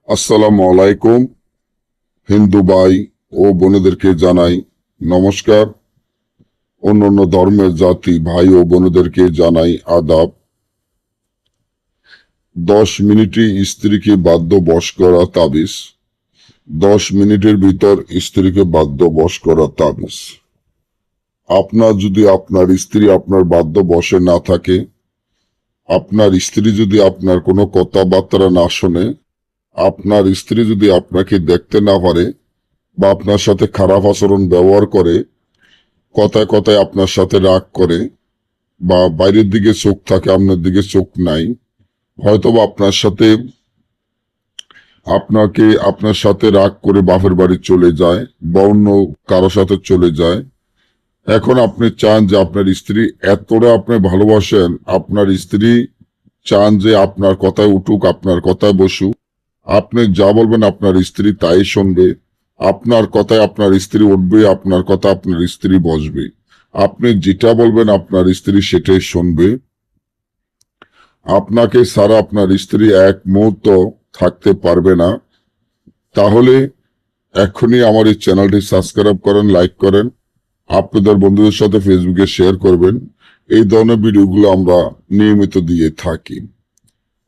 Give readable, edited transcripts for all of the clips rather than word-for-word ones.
আসসালামু আলাইকুম। হিন্দু ভাই ও বোনেদেরকে জানাই নমস্কার। অন্যান্য ধর্মের জাতি ভাই ও বোনেদেরকে জানাই আদাব। 10 মিনিটে স্ত্রীকে বাধ্য বশ করা তাবিজ। 10 মিনিটের ভিতর স্ত্রীকে বাধ্য বশ করা তাবিজ। আপনার যদি আপনার স্ত্রী আপনার বাধ্য বশে না থাকে, আপনার স্ত্রী যদি আপনার কোনো কথাবার্তা না শোনে, আপনার স্ত্রী যদি আপনাকে দেখতে না পারে বা আপনার সাথে খারাপ আচরণ ব্যবহার করে, কথায় কথায় আপনার সাথে রাগ করে, বা বাইরের দিকে চোখ থাকে আপনার দিকে চোখ নাই, হয়তোবা আপনার সাথে রাগ করে বাপের বাড়ি চলে যায় বা অন্য কারো সাথে চলে যায়। এখন আপনি চান যে আপনার স্ত্রী, এতটা আপনি ভালোবাসেন, আপনার স্ত্রী চান যে আপনার কথায় উঠুক, আপনার কথায় বসুক। আপনি যা বলবেন আপনার স্ত্রী তাই শুনবে। আপনার কথায় আপনার স্ত্রী উঠবে, আপনার কথা আপনার স্ত্রী বসবে। আপনি যেটা বলবেন আপনার স্ত্রী সেটাই শুনবে। আপনাকে ছাড়া আপনার স্ত্রী এক মুহূর্ত থাকতে পারবে না। তাহলে এখনই আমার এই চ্যানেলটি সাবস্ক্রাইব করেন, লাইক করেন, আপনাদের বন্ধুদের সাথে ফেসবুকে শেয়ার করবেন। এই ধরনের ভিডিওগুলো আমরা নিয়মিত দিয়ে থাকি।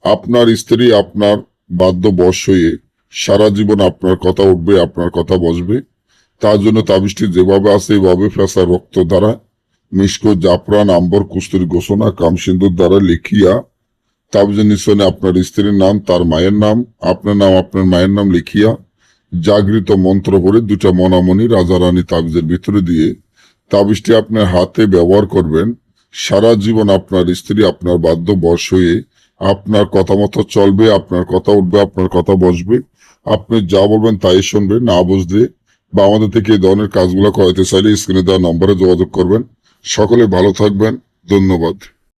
আপনার স্ত্রী আপনার বাধ্য বশ হয়ে সারা জীবন আপনার কথা উঠবে, আপনার কথা বসবে। তার জন্য তাবিজটি যেভাবে আছে এইভাবে ফেঁসা রক্ত দ্বারা, মিশকো, জাফরান, আম্বর, কস্তুরী, ঘোষণা, কামসিন্দুর দ্বারা লিখিয়া তাবিজের নিচনে আপনার স্ত্রীর নাম, তার মায়ের নাম, আপনার নাম, আপনার মায়ের নাম লিখিয়া জাগৃত মন্ত্র করে 2টা মনামণি রাজা রানী তাবিজের ভিতরে দিয়ে তাবিজটি আপনার হাতে ব্যবহার করবেন। সারা জীবন আপনার স্ত্রী আপনার বাধ্য বশ হয়ে আপনার কথা মতো চলবে, আপনার কথা উঠবে, আপনার কথা বসবে। আপনি যা বলবেন তাই শুনবে। না বুঝলে বা আমাদের থেকে এই ধরনের কাজগুলো করাতে চাইলে স্ক্রিনে দেওয়া নম্বরে যোগাযোগ করবেন। সকলে ভালো থাকবেন। ধন্যবাদ।